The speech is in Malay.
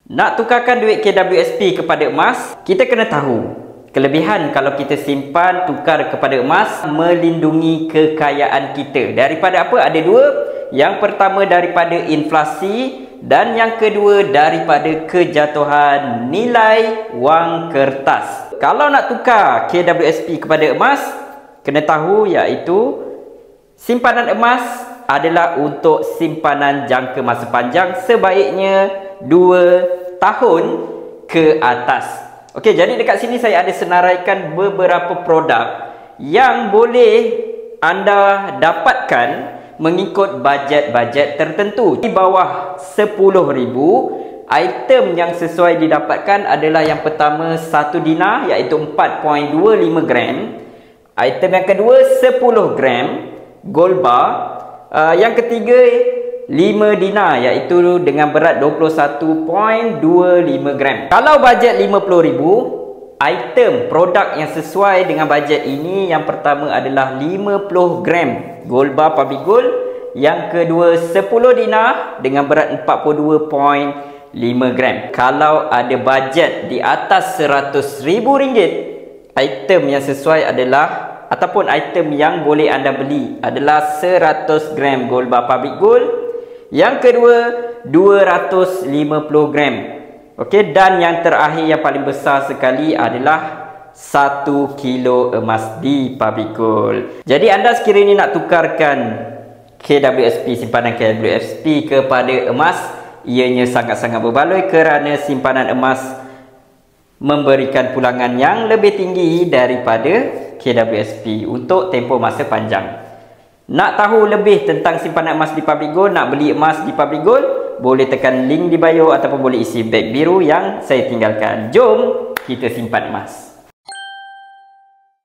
Nak tukarkan duit KWSP kepada emas, kita kena tahu kelebihan kalau kita simpan tukar kepada emas melindungi kekayaan kita. Daripada apa? Ada dua. Yang pertama daripada inflasi dan yang kedua daripada kejatuhan nilai wang kertas. Kalau nak tukar KWSP kepada emas, kena tahu iaitu simpanan emas adalah untuk simpanan jangka masa panjang, sebaiknya 2 tahun ke atas. Okey, jadi dekat sini saya ada senaraikan beberapa produk yang boleh anda dapatkan mengikut bajet-bajet tertentu. Di bawah 10,000, item yang sesuai didapatkan adalah yang pertama 1 dinar iaitu 4.25 gram. Item yang kedua 10 gram gold bar. Yang ketiga 5 dinar iaitu dengan berat 21.25 gram. Kalau bajet 50,000, item produk yang sesuai dengan bajet ini yang pertama adalah 50 gram gold bar public gold, yang kedua 10 dinar dengan berat 42.5 gram. Kalau ada bajet di atas RM100,000, item yang sesuai adalah ataupun item yang boleh anda beli adalah 100 gram gold bar public gold, yang kedua 250 gram. Okey, dan yang terakhir yang paling besar sekali adalah 1 kilo emas di public gold. Jadi anda sekiranya nak tukarkan KWSP, simpanan KWSP kepada emas, ianya sangat-sangat berbaloi kerana simpanan emas memberikan pulangan yang lebih tinggi daripada KWSP untuk tempoh masa panjang. Nak tahu lebih tentang simpanan emas di public gold, nak beli emas di public gold, boleh tekan link di bio ataupun boleh isi beg biru yang saya tinggalkan. Jom kita simpan emas.